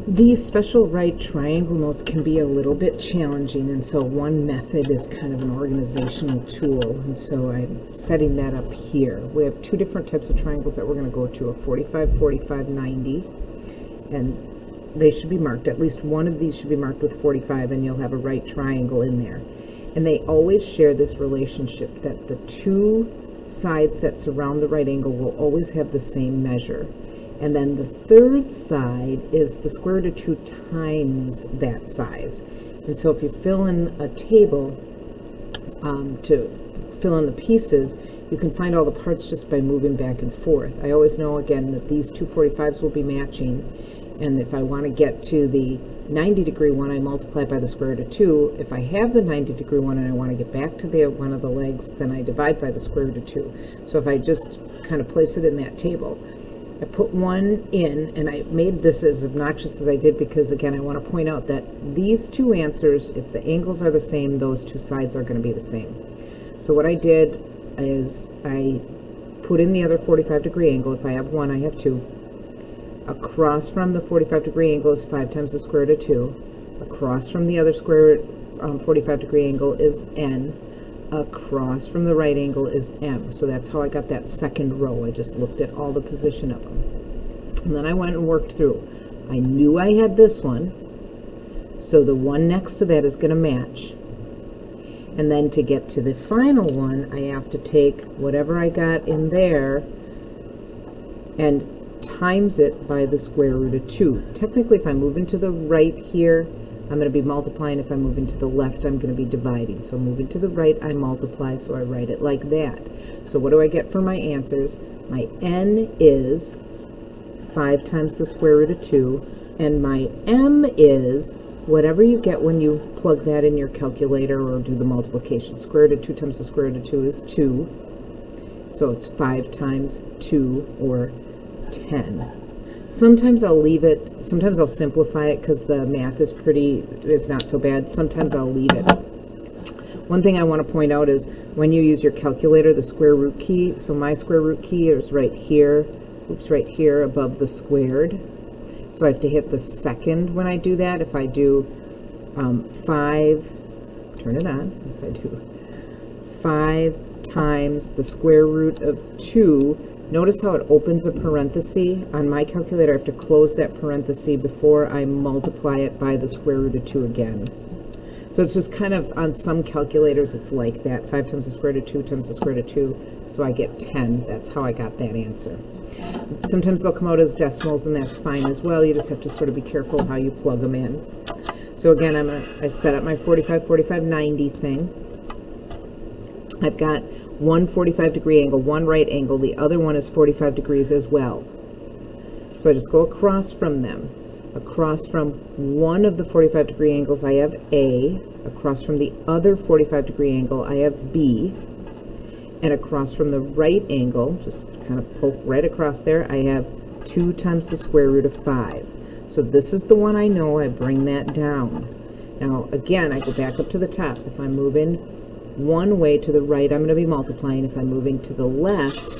These special right triangle notes can be a little bit challenging, and so one method is kind of an organizational tool, and so I'm setting that up here. We have two different types of triangles that we're going to go to, a 45, 45, 90, and they should be marked. At least one of these should be marked with 45, and you'll have a right triangle in there. And they always share this relationship that the two sides that surround the right angle will always have the same measure. And then the third side is the square root of 2 times that size. And so if you fill in a table to fill in the pieces, you can find all the parts just by moving back and forth. I always know, again, that these two 45s will be matching. And if I want to get to the 90-degree one, I multiply by the square root of 2. If I have the 90-degree one and I want to get back to the one of the legs, then I divide by the square root of 2. So if I just kind of place it in that table, I put one in, and I made this as obnoxious as I did because, again, I want to point out that these two answers, if the angles are the same, those two sides are going to be the same. So what I did is I put in the other 45-degree angle. If I have one, I have two. Across from the 45-degree angle is 5 times the square root of 2. Across from the other square 45-degree angle is n. Across from the right angle is m. So that's how I got that second row. I just looked at all the position of them. And then I went and worked through. I knew I had this one, so the one next to that is going to match. And then to get to the final one, I have to take whatever I got in there and times it by the square root of 2. Technically, if I move into the right here, I'm going to be multiplying. If I move into the left, I'm going to be dividing. So moving to the right, I multiply, so I write it like that. So what do I get for my answers? My n is 5 times the square root of 2, and my m is whatever you get when you plug that in your calculator or do the multiplication. Square root of 2 times the square root of 2 is 2. So it's 5 times 2, or 10. Sometimes I'll leave it, sometimes I'll simplify it because the math is it's not so bad. Sometimes I'll leave it. One thing I want to point out is when you use your calculator, the square root key, so my square root key is right here, right here above the squared. So I have to hit the second when I do that. If I do 5, turn it on, if I do 5 times the square root of 2, notice how it opens a parenthesis. On my calculator, I have to close that parenthesis before I multiply it by the square root of 2 again. So it's just kind of, on some calculators, it's like that. 5 times the square root of 2 times the square root of 2, so I get 10. That's how I got that answer. Sometimes they'll come out as decimals, and that's fine as well. You just have to sort of be careful how you plug them in. So again, I set up my 45, 45, 90 thing. I've got one 45-degree angle, one right angle, the other one is 45 degrees as well. So I just go across from them. Across from one of the 45-degree angles, I have A. Across from the other 45-degree angle, I have B. And across from the right angle, just kind of poke right across there, I have 2 times the square root of 5. So this is the one I know. I bring that down. Now, again, I go back up to the top. If I'm moving one way to the right, I'm going to be multiplying. If I'm moving to the left,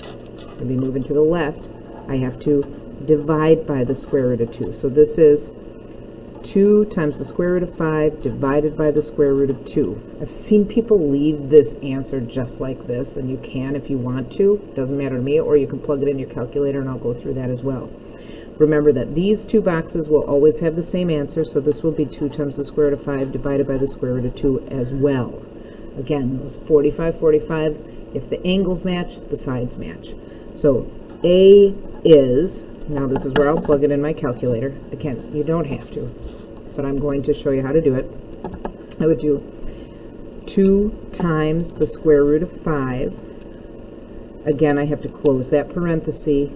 I have to divide by the square root of 2. So this is 2 times the square root of 5 divided by the square root of 2. I've seen people leave this answer just like this, and you can if you want to. Doesn't matter to me, or you can plug it in your calculator, and I'll go through that as well. Remember that these two boxes will always have the same answer, so this will be 2 times the square root of 5 divided by the square root of 2 as well. Again, those 45, 45, if the angles match, the sides match. So A is, now this is where I'll plug it in my calculator. Again, you don't have to, but I'm going to show you how to do it. I would do 2 times the square root of 5. Again, I have to close that parenthesis,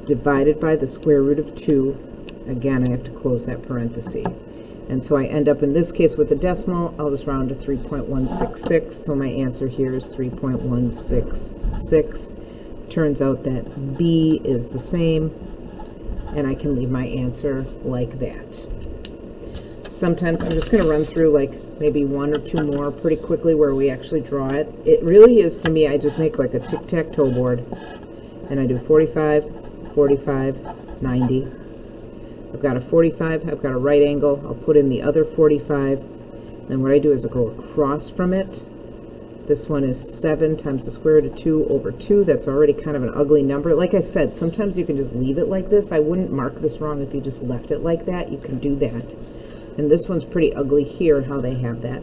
divided by the square root of 2. Again, I have to close that parenthesis. And so I end up in this case with a decimal. I'll just round to 3.166. So my answer here is 3.166. Turns out that B is the same, and I can leave my answer like that. Sometimes I'm just going to run through like maybe one or two more pretty quickly where we actually draw it. It really is, to me, I just make like a tic-tac-toe board, and I do 45, 45, 90. I've got a 45, I've got a right angle, I'll put in the other 45, and what I do is I go across from it. This one is 7 times the square root of 2 over 2. That's already kind of an ugly number. Like I said, sometimes you can just leave it like this. I wouldn't mark this wrong if you just left it like that. You can do that. And this one's pretty ugly here, how they have that.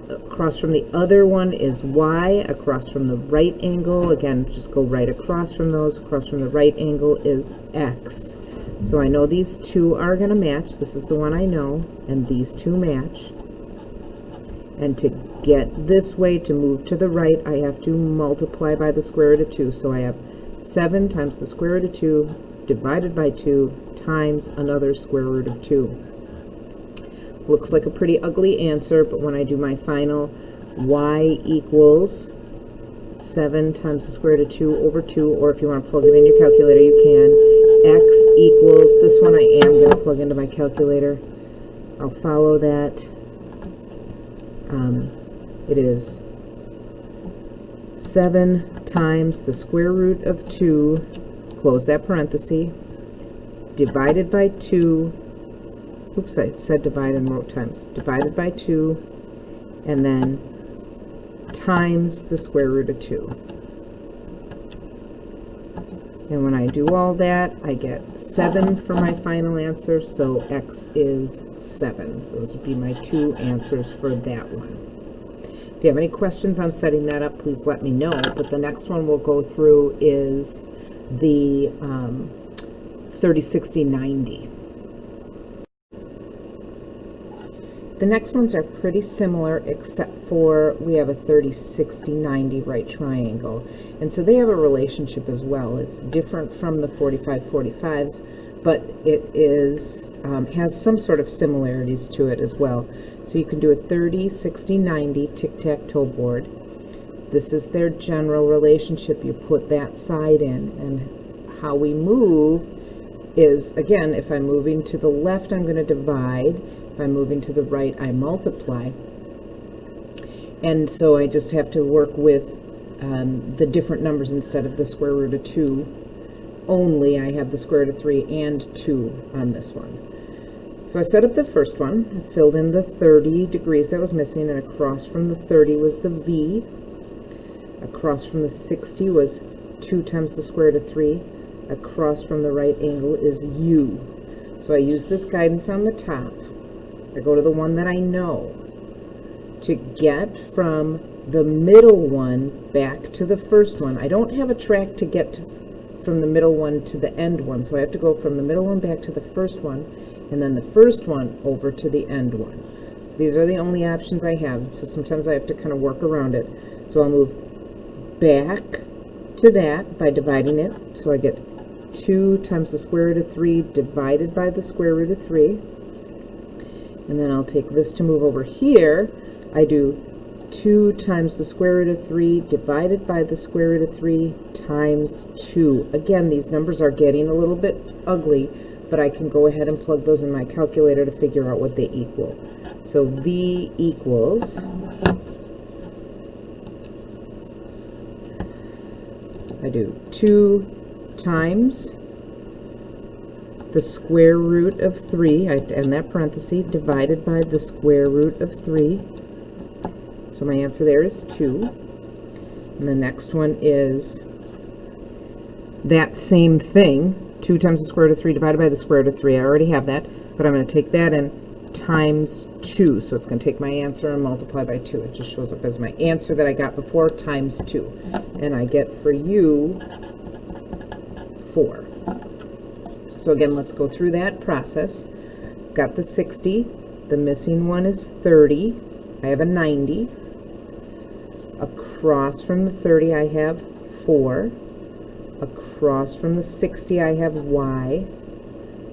Across from the other one is y. Across from the right angle, again, just go right across from those. Across from the right angle is x. So I know these two are going to match. This is the one I know, and these two match. And to get this way, to move to the right, I have to multiply by the square root of 2. So I have 7 times the square root of 2 divided by 2 times another square root of 2. Looks like a pretty ugly answer, but when I do my final, y equals 7 times the square root of 2 over 2, or if you want to plug it in your calculator, you can. X equals, this one I am going to plug into my calculator. I'll follow that. It is 7 times the square root of 2, close that parenthesis, divided by 2, oops, I said divide and wrote times, divided by 2, and then times the square root of 2. And when I do all that, I get 7 for my final answer, so x is 7. Those would be my two answers for that one. If you have any questions on setting that up, please let me know. But the next one we'll go through is the 30, 60, 90. The next ones are pretty similar, except for we have a 30, 60, 90 right triangle. And so they have a relationship as well. It's different from the 45, 45s, but it is has some sort of similarities to it as well. So you can do a 30, 60, 90 tic-tac-toe board. This is their general relationship. You put that side in, and how we move is, again, if I'm moving to the left, I'm going to divide. If I'm moving to the right, I multiply. And so I just have to work with the different numbers instead of the square root of 2 only. I have the square root of 3 and 2 on this one. So I set up the first one. I filled in the 30 degrees that was missing, and across from the 30 was the V. Across from the 60 was 2 times the square root of 3. Across from the right angle is U. So I use this guidance on the top. I go to the one that I know. To get from the middle one back to the first one, I don't have a track to get from the middle one to the end one, so I have to go from the middle one back to the first one, and then the first one over to the end one. So these are the only options I have, so sometimes I have to kind of work around it. So I'll move back to that by dividing it, so I get 2 times the square root of 3 divided by the square root of 3. And then I'll take this to move over here. I do 2 times the square root of 3 divided by the square root of 3 times 2. Again, these numbers are getting a little bit ugly, but I can go ahead and plug those in my calculator to figure out what they equal. So V equals, I do 2 times the square root of 3, I end that parenthesis, divided by the square root of 3. So my answer there is 2. And the next one is that same thing, 2 times the square root of 3 divided by the square root of 3. I already have that, but I'm going to take that and times 2. So it's going to take my answer and multiply by 2. It just shows up as my answer that I got before times 2. And I get for you 4. So again, let's go through that process. Got the 60. The missing one is 30. I have a 90. Across from the 30, I have 4. Across from the 60, I have y.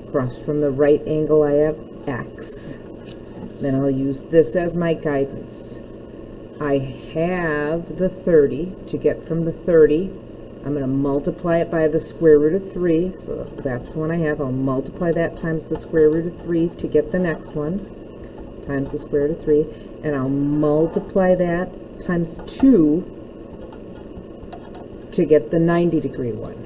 Across from the right angle, I have x. Then I'll use this as my guidance. I have the 30. To get from the 30, I'm going to multiply it by the square root of 3. So that's the one I have. I'll multiply that times the square root of 3 to get the next one, times the square root of 3. And I'll multiply that times 2 to get the 90 degree one.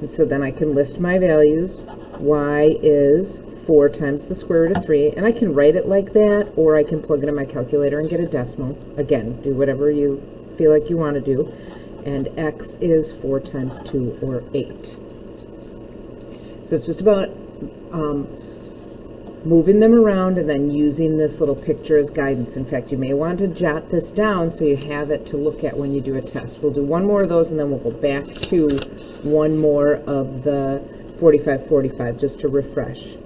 And so then I can list my values. Y is 4 times the square root of 3, and I can write it like that, or I can plug it in my calculator and get a decimal. Again, do whatever you feel like you want to do. And x is 4 times 2, or 8. So it's just about moving them around and then using this little picture as guidance. In fact, you may want to jot this down so you have it to look at when you do a test. We'll do one more of those, and then we'll go back to one more of the 45-45 just to refresh.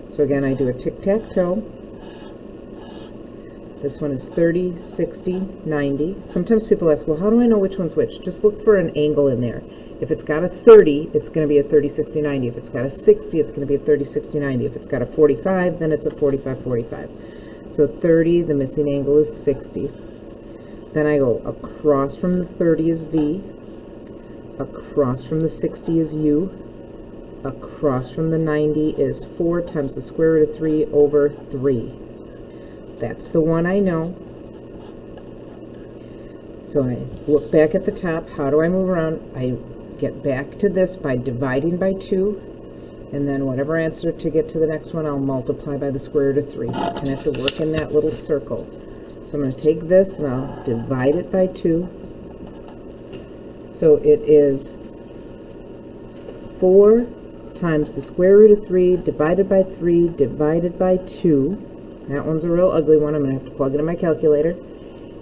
So again, I do a tic-tac-toe. This one is 30, 60, 90. Sometimes people ask, well, how do I know which one's which? Just look for an angle in there. If it's got a 30, it's going to be a 30, 60, 90. If it's got a 60, it's going to be a 30, 60, 90. If it's got a 45, then it's a 45, 45. So 30, the missing angle is 60. Then I go across from the 30 is V. Across from the 60 is U. Across from the 90 is 4 times the square root of 3 over 3. That's the one I know. So I look back at the top. How do I move around? I get back to this by dividing by 2, and then whatever answer to get to the next one, I'll multiply by the square root of 3. So I'm going to have to work in that little circle. So I'm going to take this and I'll divide it by 2. So it is 4 times the square root of 3 divided by 3 divided by 2. That one's a real ugly one. I'm going to have to plug it in my calculator.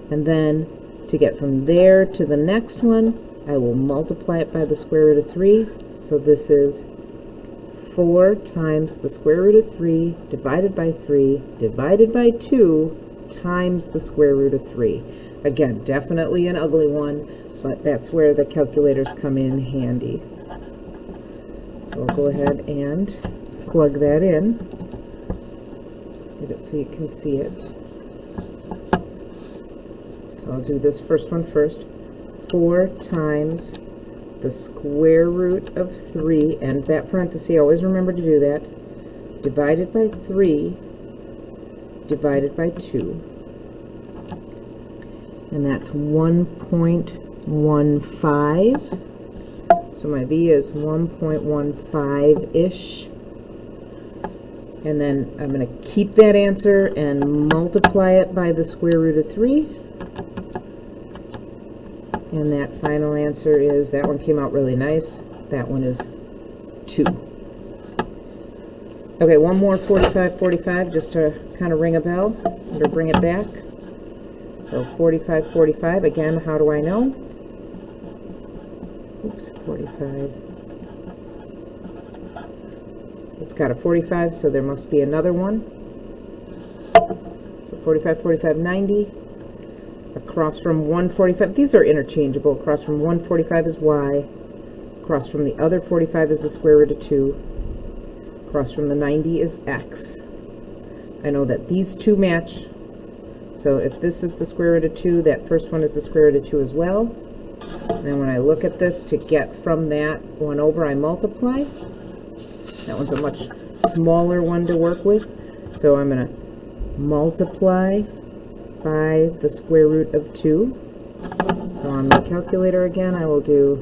And then to get from there to the next one, I will multiply it by the square root of 3. So this is 4 times the square root of 3 divided by 3 divided by 2 times the square root of 3. Again, definitely an ugly one, but that's where the calculators come in handy. So I'll go ahead and plug that in. Get it so you can see it. So I'll do this first one first. 4 times the square root of 3, and that parenthesis, always remember to do that, divided by 3 divided by 2. And that's 1.15. So my V is 1.15-ish. And then I'm going to keep that answer and multiply it by the square root of 3. And that final answer is, that one came out really nice. That one is 2. Okay, one more 45-45 just to kind of ring a bell or bring it back. So 45-45, again, how do I know? Oops, 45. It's got a 45, so there must be another one. So 45-45, 90. Across from 145, these are interchangeable. Across from 145 is y. Across from the other 45 is the square root of 2. Across from the 90 is x. I know that these two match. So if this is the square root of 2, that first one is the square root of 2 as well. And then when I look at this, to get from that one over, I multiply. That one's a much smaller one to work with. So I'm going to multiply by the square root of 2. So on my calculator again, I will do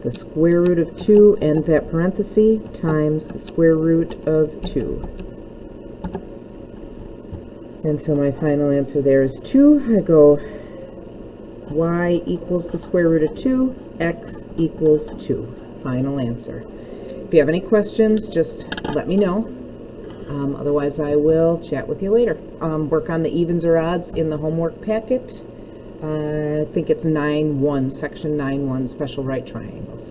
the square root of 2 and that parenthesis times the square root of 2. And so my final answer there is 2. I go y equals the square root of 2, x equals 2. Final answer. If you have any questions, just let me know. Otherwise, I will chat with you later. Work on the evens or odds in the homework packet. I think it's 9-1, section 9-1, special right triangles.